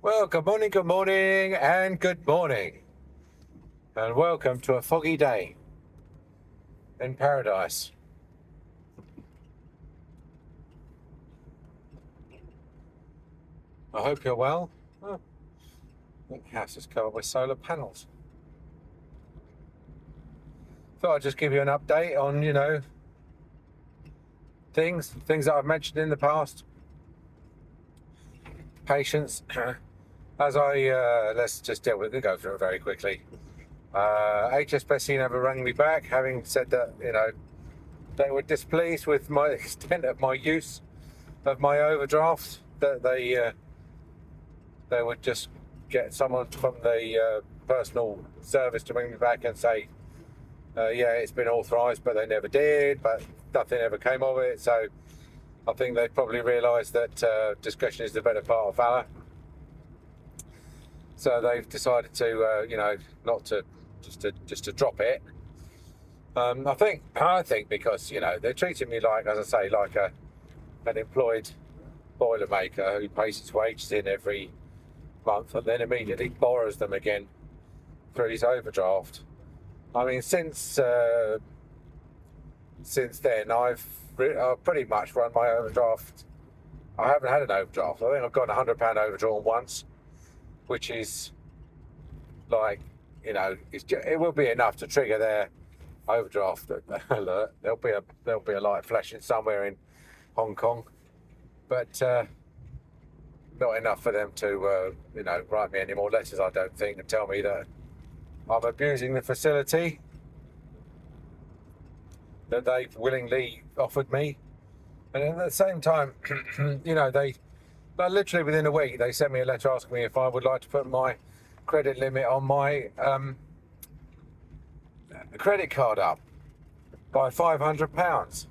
Well, good morning, and good morning. And welcome to a foggy day in paradise. I hope you're well. Oh, the house is covered with solar panels. Thought I'd just give you an update on, things that I've mentioned in the past. Patience. Let's just go through it very quickly. HSBC never rang me back, having said that, they were displeased with my extent of my use of my overdraft, that they would just get someone from the personal service to ring me back and say, yeah, it's been authorised, but they never did, but nothing ever came of it. So I think they probably realised that discretion is the better part of valour. So they've decided to, not to just to drop it. I think because they're treating me like, as I say, like an employed boilermaker who pays his wages in every month and then immediately borrows them again through his overdraft. I mean, since then, I've pretty much run my overdraft. I haven't had an overdraft. I think I've got £100 overdrawn once, which is like, it will be enough to trigger their overdraft alert. There'll be a light flashing somewhere in Hong Kong, but not enough for them to write me any more letters, I don't think, and tell me that I'm abusing the facility that they've willingly offered me. And at the same time, but literally within a week, they sent me a letter asking me if I would like to put my credit limit on my credit card up by £500.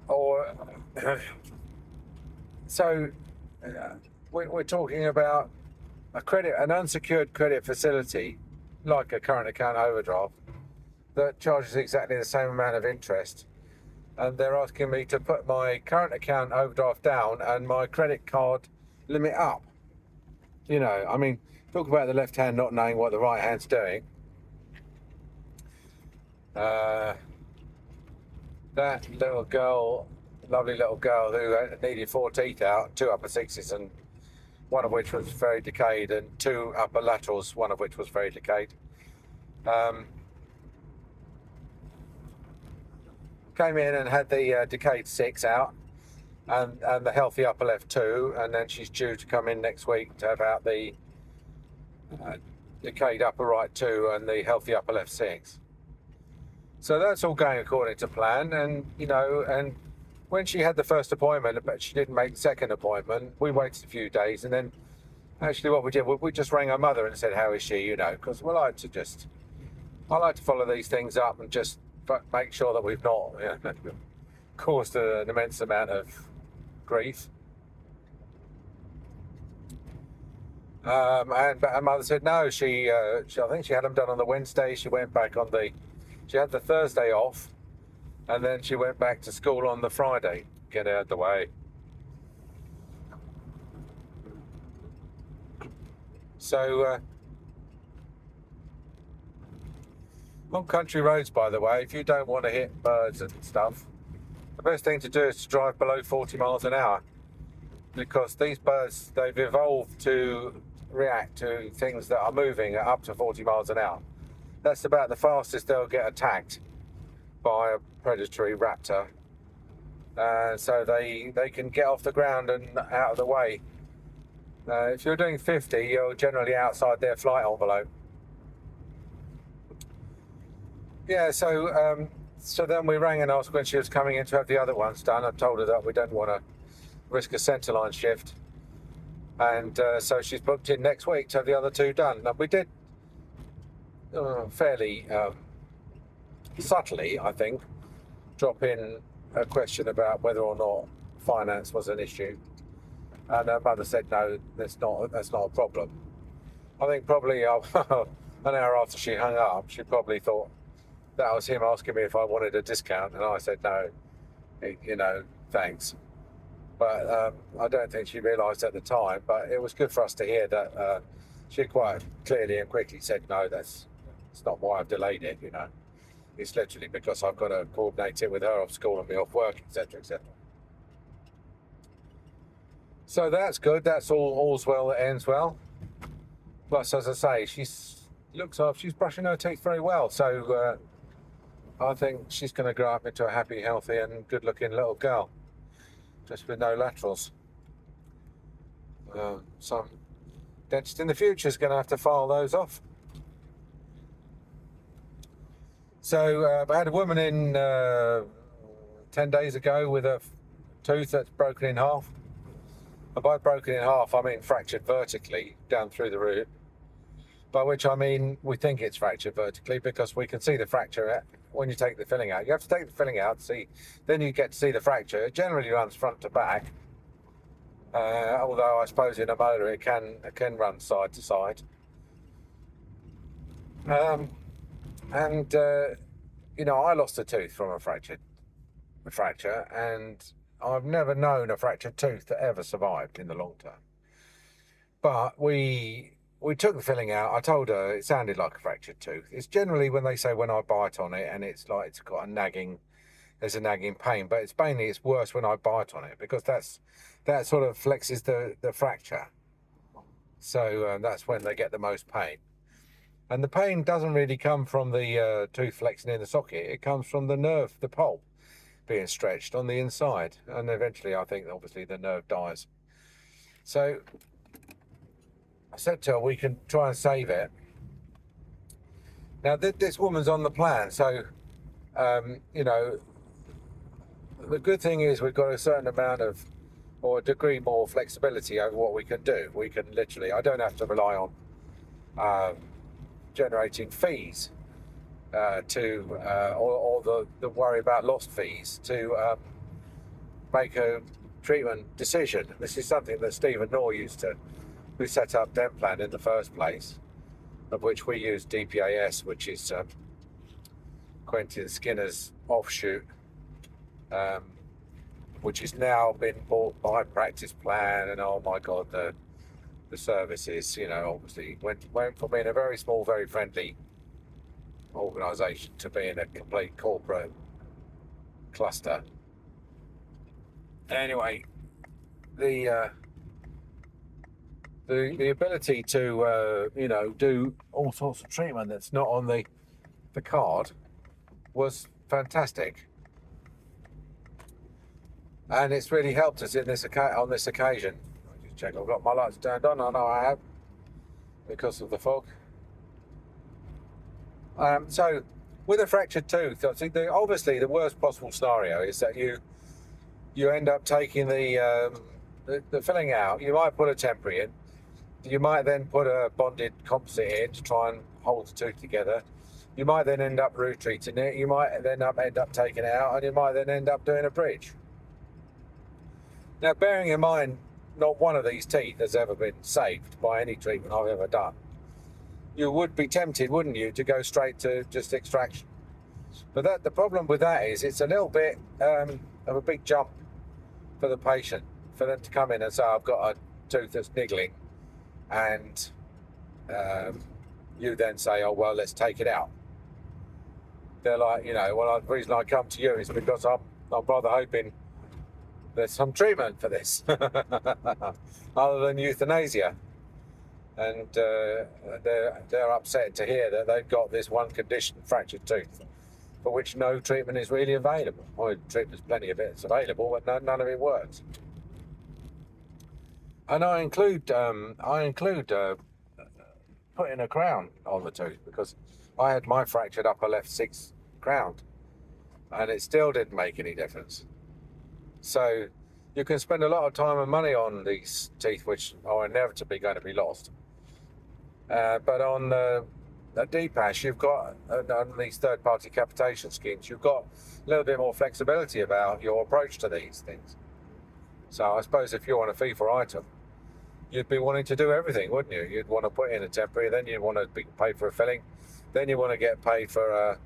Or so we're talking about an unsecured credit facility, like a current account overdraft, that charges exactly the same amount of interest. And they're asking me to put my current account overdraft down and my credit card limit up. I mean, talk about the left hand not knowing what the right hand's doing. That little girl, lovely little girl who needed 4 teeth out, 2 upper sixes, and one of which was very decayed, and 2 upper laterals, one of which was very decayed. Came in and had the decayed 6 out, and the healthy upper left 2, and then she's due to come in next week to have out the decayed upper right 2 and the healthy upper left 6. So that's all going according to plan, and and when she had the first appointment, but she didn't make the second appointment, we waited a few days, and then actually what we did, we just rang her mother and said, how is she, because I like to follow these things up and just make sure that we've not caused an immense amount of grief. But her mother said no. She I think she had them done on the Wednesday. She went back she had the Thursday off, and then she went back to school on the Friday. Get out of the way. So on country roads, by the way, if you don't want to hit birds and stuff, the best thing to do is to drive below 40 miles an hour, because these birds, they've evolved to react to things that are moving at up to 40 miles an hour. That's about the fastest they'll get attacked by a predatory raptor. So they can get off the ground and out of the way. If you're doing 50, you're generally outside their flight envelope. Yeah, so then we rang and asked when she was coming in to have the other ones done. I told her that we don't want to risk a centerline shift, and so she's booked in next week to have the other 2 done. Now, we did fairly subtly, I think, drop in a question about whether or not finance was an issue, and her mother said no, that's not a problem. I think probably an hour after she hung up, she probably thought that was him asking me if I wanted a discount, and I said no, thanks. But I don't think she realised at the time. But it was good for us to hear that she quite clearly and quickly said, no, it's not why I've delayed it, It's literally because I've got to coordinate it with her off school and me off work, etc., etc. So that's good. That's all's well that ends well. Plus, as I say, she's brushing her teeth very well. So I think she's going to grow up into a happy, healthy, and good-looking little girl, just with no laterals. Some dentist in the future is going to have to file those off. So I had a woman in 10 days ago with a tooth that's broken in half. And by broken in half, I mean fractured vertically down through the root. By which I mean we think it's fractured vertically because we can see the fracture when you take the filling out. You have to take the filling out, then you get to see the fracture. It generally runs front to back. Although I suppose in a molar it can run side to side. I lost a tooth from a fracture, and I've never known a fractured tooth that ever survived in the long term. But we took the filling out. I told her it sounded like a fractured tooth. It's generally when they say when I bite on it and it's like it's got there's a nagging pain, but it's worse when I bite on it because that sort of flexes the fracture. So that's when they get the most pain. And the pain doesn't really come from the tooth flexing in the socket. It comes from the nerve, the pulp, being stretched on the inside. And eventually, I think, obviously, the nerve dies. So I said to her, we can try and save it. Now, this woman's on the plan. So, the good thing is we've got a certain amount of, or a degree more flexibility over what we can do. We can literally, I don't have to rely on generating fees or the worry about lost fees to make a treatment decision. This is something that Stephen Knorr who set up Dentplan in the first place, of which we use DPAS, which is Quentin Skinner's offshoot, which has now been bought by Practice Plan, and oh my God, the services, obviously went from being a very small, very friendly organisation to being a complete corporate cluster. Anyway, the ability to do all sorts of treatment that's not on the card was fantastic, and it's really helped us on this occasion. Check, I've got my lights turned on. I know I have because of the fog. So with a fractured tooth, I think obviously the worst possible scenario is that you end up taking the filling out. You might put a temporary in. You might then put a bonded composite in to try and hold the tooth together. You might then end up root treating it. You might then end up taking it out, and you might then end up doing a bridge. Now, bearing in mind, not one of these teeth has ever been saved by any treatment I've ever done. You would be tempted, wouldn't you, to go straight to just extraction? But the problem with that is it's a little bit of a big jump for the patient, for them to come in and say, I've got a tooth that's niggling, and you then say, oh, well, let's take it out. They're like, the reason I come to you is because I'm rather hoping there's some treatment for this other than euthanasia, and they're upset to hear that they've got this one condition, fractured tooth, for which no treatment is really available. Well, there's plenty of it that's available, but none of it works. And I include putting a crown on the tooth because I had my fractured upper left 6 crowned, and it still didn't make any difference. So you can spend a lot of time and money on these teeth which are inevitably going to be lost. But on the DPAS, you've got, on these third-party capitation schemes, you've got a little bit more flexibility about your approach to these things. So I suppose if you're on a fee for item, you'd be wanting to do everything, wouldn't you? You'd want to put in a temporary, then you'd want to be paid for a filling, then you want to get paid for a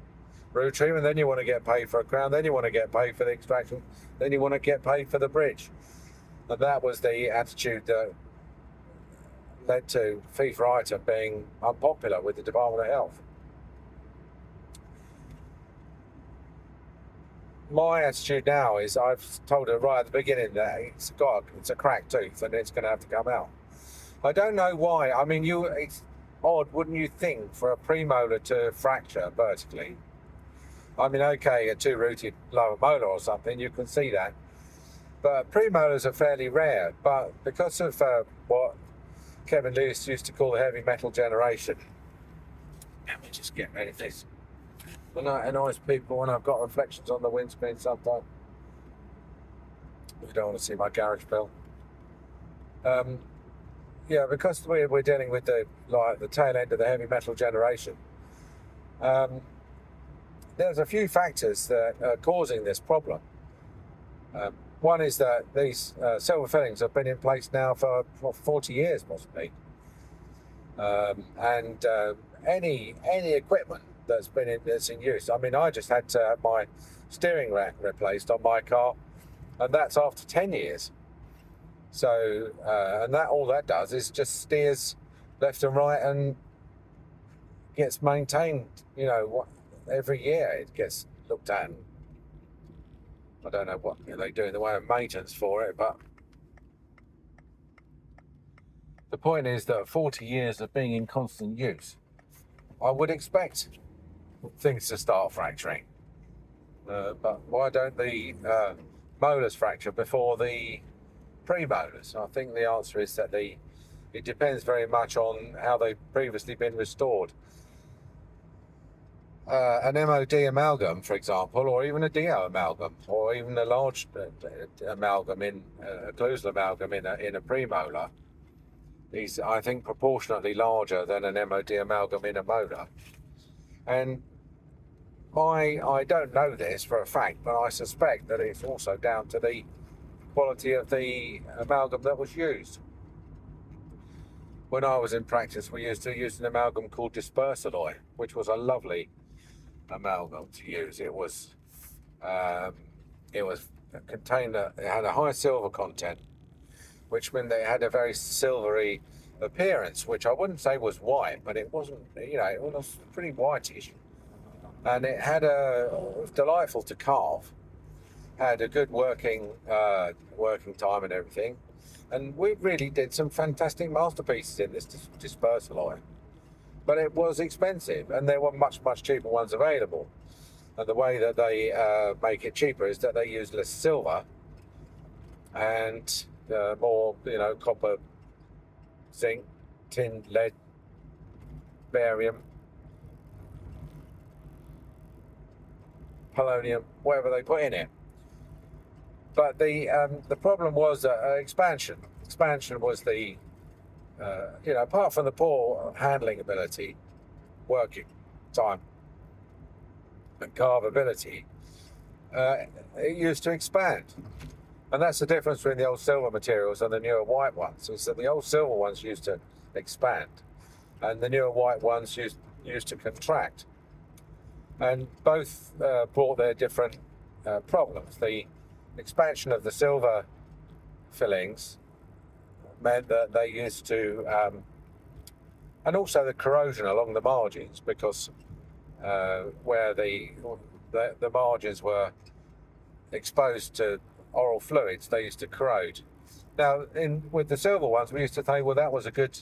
root treatment, then you want to get paid for a crown, then you want to get paid for the extraction, then you want to get paid for the bridge. And that was the attitude that led to FIFA ITA being unpopular with the Department of Health. My attitude now is I've told her right at the beginning that it's a cracked tooth and it's going to have to come out. I don't know why. I mean, it's odd, wouldn't you think, for a premolar to fracture vertically? I mean, okay, a two-rooted lower molar or something, you can see that. But premolars are fairly rare. But because of what Kevin Lewis used to call the heavy metal generation, let me just get rid of this. And that annoys people when I've got reflections on the windscreen sometimes. You don't want to see my garage bill. Yeah, because we're dealing with the tail end of the heavy metal generation. There's a few factors that are causing this problem. One is that these silver fillings have been in place now for 40 years, possibly. And any equipment that's in use. I mean, I just had to have my steering rack replaced on my car, and that's after 10 years. So, and all that does is just steers left and right and gets maintained. Every year it gets looked at. I don't know what they do in the way of maintenance for it, but the point is that 40 years of being in constant use, I would expect things to start fracturing. But why don't the molars fracture before the premolars? I think the answer is that it depends very much on how they've previously been restored. An MOD amalgam, for example, or even a DO amalgam, or even a large amalgam a occlusal amalgam in a premolar, is, I think, proportionately larger than an MOD amalgam in a molar. And I don't know this for a fact, but I suspect that it's also down to the quality of the amalgam that was used. When I was in practice, we used to use an amalgam called dispersal alloy, which was a lovely amalgam to use. It had a high silver content, which meant that it had a very silvery appearance, which I wouldn't say was white, but it wasn't, it was pretty whitish. And it was delightful to carve, had a good working time and everything. And we really did some fantastic masterpieces in this dispersal alloy. But it was expensive, and there were much, much cheaper ones available. And the way that they make it cheaper is that they use less silver and more, copper, zinc, tin, lead, barium, polonium, whatever they put in it. But the problem was expansion. Expansion was apart from the poor handling ability, working time, and carvability, it used to expand. And that's the difference between the old silver materials and the newer white ones, is that the old silver ones used to expand, and the newer white ones used to contract. And both brought their different problems. The expansion of the silver fillings meant that they used to, and also the corrosion along the margins, because where the margins were exposed to oral fluids, they used to corrode. Now, with the silver ones, we used to think, well, that was a good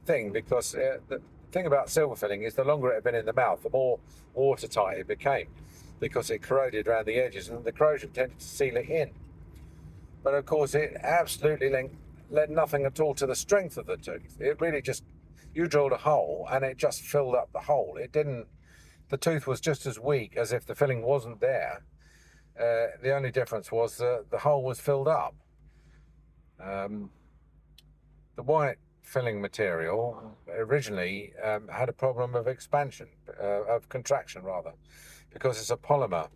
thing, because the thing about silver filling is the longer it had been in the mouth, the more watertight it became, because it corroded around the edges, and the corrosion tended to seal it in. But of course, it absolutely led nothing at all to the strength of the tooth. It really just, you drilled a hole and it just filled up the hole. The tooth was just as weak as if the filling wasn't there. The only difference was the hole was filled up. The white filling material originally had a problem of contraction rather, because it's a polymer.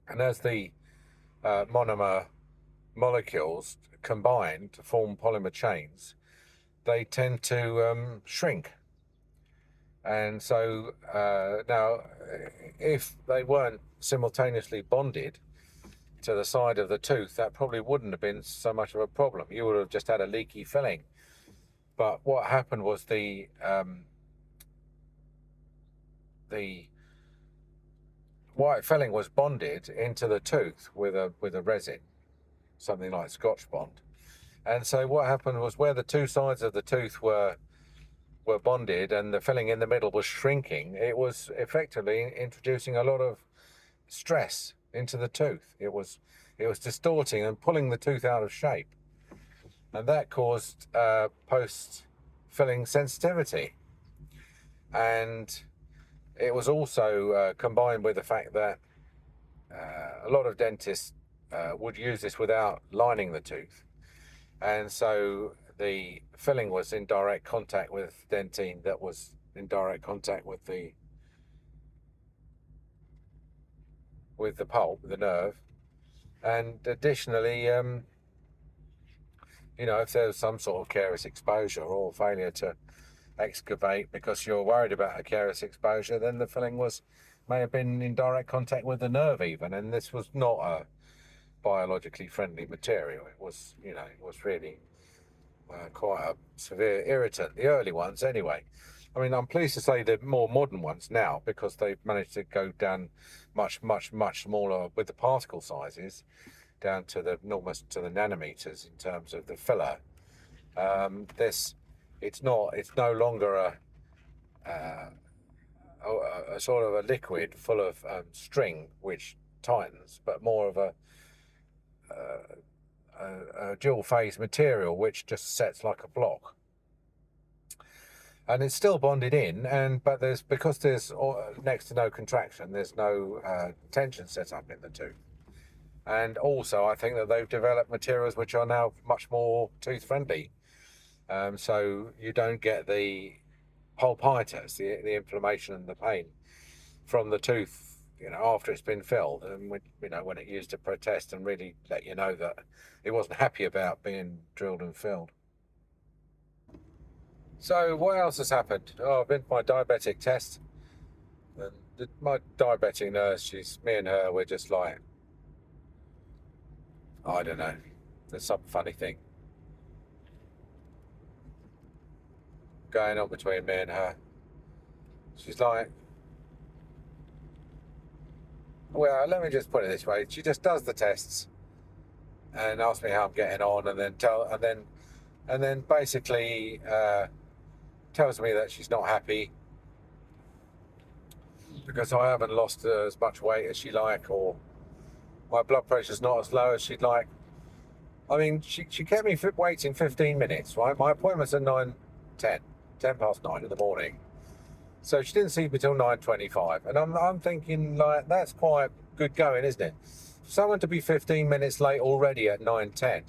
And as the monomer molecules combine to form polymer chains, they tend to shrink. And so now, if they weren't simultaneously bonded to the side of the tooth, that probably wouldn't have been so much of a problem. You would have just had a leaky filling. But what happened was the white filling was bonded into the tooth with a resin, something like Scotch Bond. And so what happened was where the two sides of the tooth were bonded and the filling in the middle was shrinking, it was effectively introducing a lot of stress into the tooth. It was distorting and pulling the tooth out of shape, and that caused post-filling sensitivity. And it was also combined with the fact that a lot of dentists would use this without lining the tooth, and so the filling was in direct contact with dentine that was in direct contact with the pulp, the nerve. And additionally, if there was some sort of careless exposure or failure to excavate because you're worried about a careless exposure, then the filling may have been in direct contact with the nerve even, and this was not a biologically friendly material. It was really quite a severe irritant, the early ones anyway. I mean, I'm pleased to say the more modern ones now, because they've managed to go down much, much, much smaller with the particle sizes, down to almost to the nanometers in terms of the filler. It's no longer a sort of a liquid full of string which tightens, but more of a dual phase material which just sets like a block. And it's still bonded in, but because there's next to no contraction, there's no tension set up in the tooth. And also, I think that they've developed materials which are now much more tooth friendly, so you don't get the pulpitis, the inflammation and the pain from the tooth, after it's been filled, and when it used to protest and really let you know that it wasn't happy about being drilled and filled. So what else has happened? I've been for my diabetic test, and my diabetic nurse, me and her, we're just like, I don't know, there's some funny thing going on between me and her. She's like, well, let me just put it this way. She just does the tests and asks me how I'm getting on, and then basically tells me that she's not happy because I haven't lost as much weight as she like, or my blood pressure's not as low as she'd like. I mean, she kept me waiting 15 minutes, right? My appointment's at 10 past 9 in the morning. So she didn't see me till 9:25, and I'm thinking, like, that's quite good going, isn't it? For someone to be 15 minutes late already at 9:10,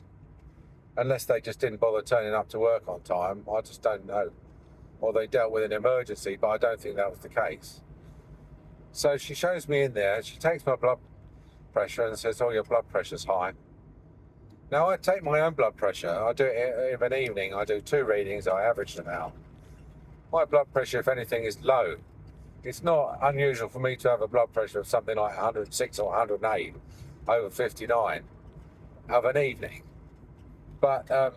unless they just didn't bother turning up to work on time, I just don't know. Or they dealt with an emergency, but I don't think that was the case. So she shows me in there, she takes my blood pressure and says, oh, your blood pressure's high. Now, I take my own blood pressure, I do it of an evening, I do 2 readings, I average them out. My blood pressure, if anything, is low. It's not unusual for me to have a blood pressure of something like 106 or 108 over 59 of an evening. But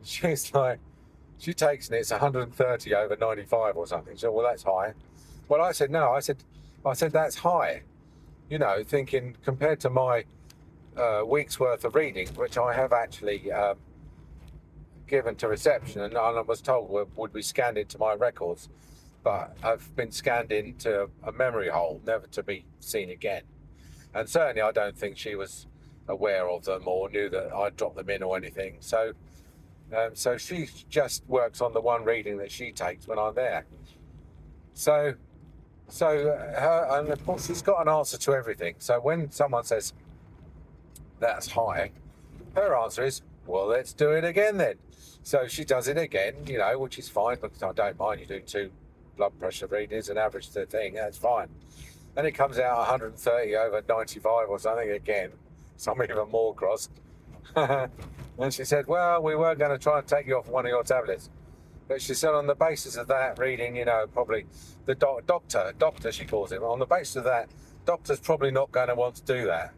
she's like, she takes it, it's 130 over 95 or something. So, well, that's high. Well, I said, no, I said that's high. Thinking compared to my week's worth of readings, which I have actually given to reception, and I was told would be scanned into my records, but I've been scanned into a memory hole, never to be seen again. And certainly I don't think she was aware of them or knew that I'd dropped them in or anything. So she just works on the one reading that she takes when I'm there. So her, and of course she's got an answer to everything. So when someone says that's high, her answer is, well, let's do it again then. So she does it again, which is fine, because I don't mind. You do 2 blood pressure readings and average the thing, that's fine. And it comes out 130 over 95 or something again, some even more cross. And she said, well, we were going to try and take you off one of your tablets. But she said on the basis of that reading, probably the doctor, she calls him, on the basis of that, Doctor's probably not going to want to do that.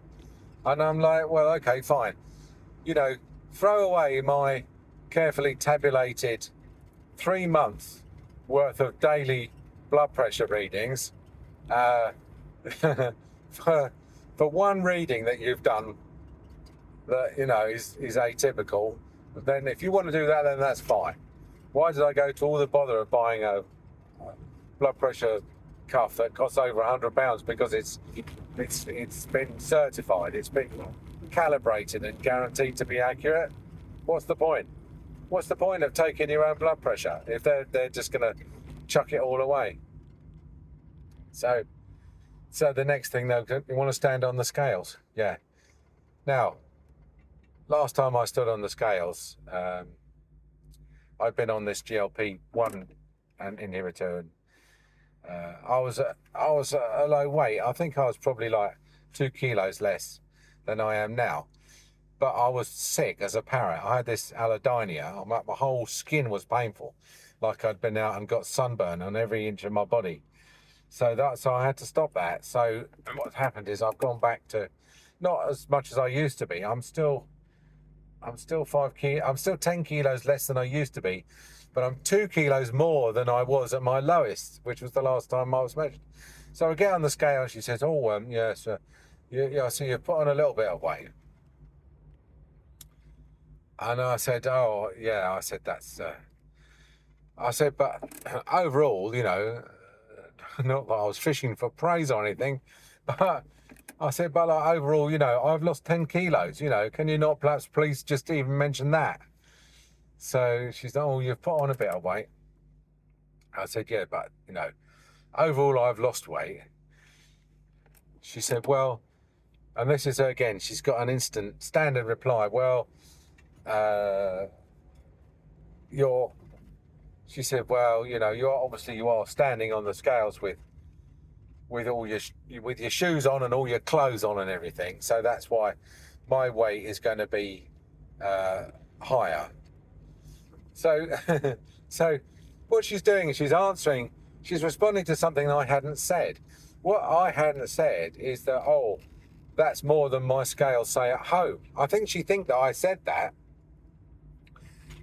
And I'm like, well, okay, fine. You know, throw away my carefully tabulated 3 months worth of daily blood pressure readings for one reading that you've done that, you know, is atypical. But then if you want to do that, then that's fine. Why did I go to all the bother of buying a blood pressure cuff that costs over £100? Because it's been certified, it's been calibrated and guaranteed to be accurate. What's the point? What's the point of taking your own blood pressure if they're just going to chuck it all away? So the next thing, though, you want to stand on the scales. Yeah. Now, last time I stood on the scales, I've been on this GLP-1 inhibitor, and I was a low weight. I think I was probably like 2 kilos less than I am now. But I was sick as a parrot. I had this allodynia. My whole skin was painful, like I'd been out and got sunburn on every inch of my body. So I had to stop that. So what's happened is I've gone back to not as much as I used to be. I'm still 10 kilos less than I used to be, but I'm 2 kilos more than I was at my lowest, which was the last time I was measured. So I get on the scale and she says, "Oh, yes, yeah, so you've put on a little bit of weight." And I said, "Oh, yeah." I said, "That's." I said, "But overall, you know, not that I was fishing for praise or anything, but I said, but like, overall, you know, I've lost 10 kilos. You know, can you not perhaps please just even mention that?" So she said, "Oh, you've put on a bit of weight." I said, "Yeah, but you know, overall, I've lost weight." She said, "Well," and this is her again. She's got an instant standard reply. "Well, she said, "Well, you know, you are standing on the scales with all your shoes on and all your clothes on and everything. So that's why my weight is going to be higher." So, so what she's doing is she's responding to something I hadn't said. What I hadn't said is that, "Oh, that's more than my scales say at home." I think she thinks that I said that.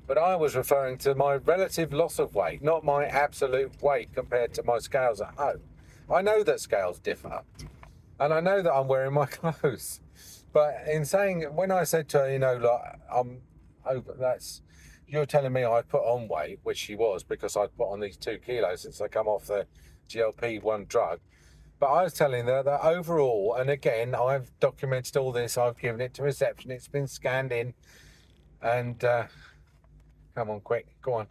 But I was referring to my relative loss of weight, not my absolute weight compared to my scales at home. I know that scales differ, and I know that I'm wearing my clothes. But in saying, when I said to her, you know, like, you're telling me I put on weight, which she was, because I'd put on these 2 kilos since I come off the GLP-1 drug. But I was telling her that overall, and again, I've documented all this, I've given it to reception, it's been scanned in, and come on, quick. Go on.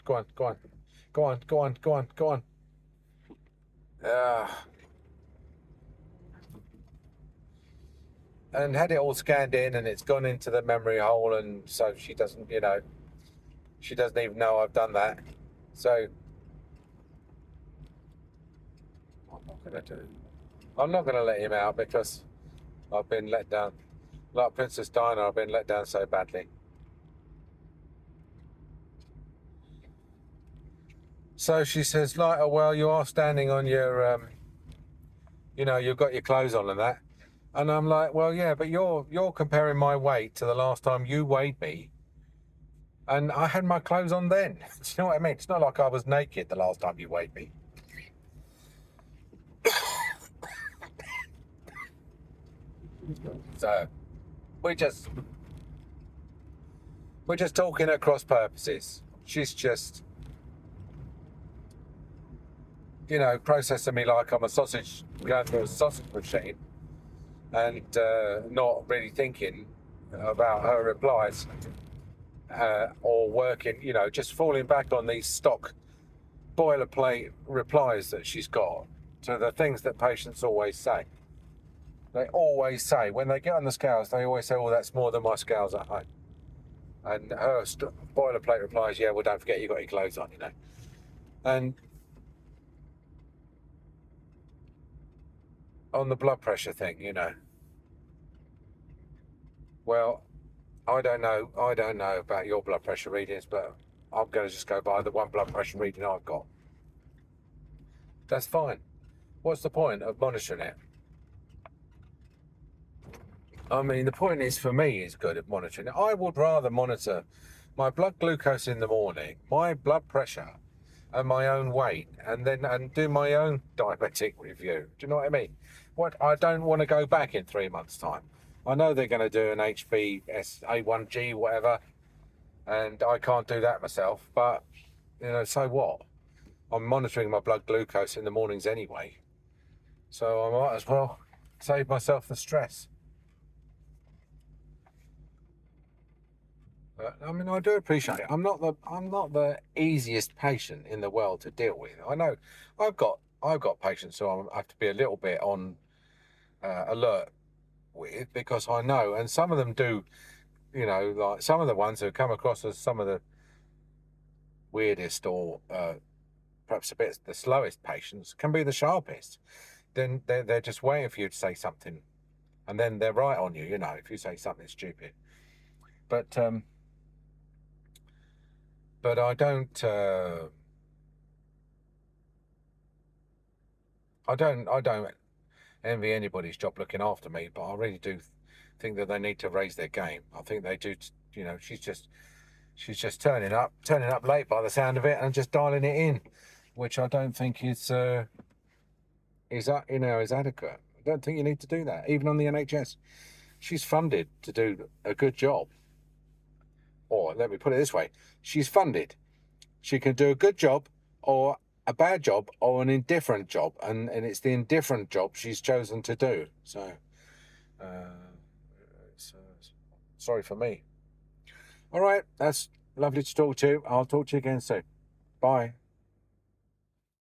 And had it all scanned in, and it's gone into the memory hole, and so she doesn't even know I've done that. So I'm not going to let him out because I've been let down. Like Princess Diana, I've been let down so badly. So she says, like, "Oh, well, you are standing on your, you know, you've got your clothes on and that." And I'm like, "Well, yeah, but you're comparing my weight to the last time you weighed me. And I had my clothes on then." Do you know what I mean? It's not like I was naked the last time you weighed me. So we're just talking at cross purposes. She's just, you know, processing me like I'm a sausage going through a sausage machine, and not really thinking about her replies or working, you know, just falling back on these stock boilerplate replies that she's got to the things that patients always say. They always say, when they get on the scales, they always say, "Oh, that's more than my scales at home." And her boilerplate replies, "Yeah, well, don't forget you got your clothes on, you know." And on the blood pressure thing, you know, well, I don't know about your blood pressure readings, but I'm going to just go by the one blood pressure reading I've got. That's fine. What's the point of monitoring it? I mean, the point is, for me, is good at monitoring. I would rather monitor my blood glucose in the morning, my blood pressure, and my own weight, and then do my own diabetic review. Do you know what I mean? What I don't want to go back in 3 months' time. I know they're going to do an HbA1c, whatever, and I can't do that myself. But so what? I'm monitoring my blood glucose in the mornings anyway, so I might as well save myself the stress. I mean, I do appreciate it. I'm not the easiest patient in the world to deal with. I know I've got patients who I have to be a little bit on alert with, because I know, and some of them do, like some of the ones who come across as some of the weirdest or perhaps a bit the slowest patients can be the sharpest. Then they're just waiting for you to say something, and then they're right on you. If you say something stupid, but. But I don't. I don't envy anybody's job looking after me. But I really do think that they need to raise their game. I think they do. She's just turning up late by the sound of it, and just dialing it in, which I don't think is adequate. I don't think you need to do that, even on the NHS. She's funded to do a good job. Or let me put it this way: she's funded. She can do a good job, or a bad job, or an indifferent job, and it's the indifferent job she's chosen to do. So, it's, sorry for me. All right, that's lovely to talk to you. I'll talk to you again soon. Bye.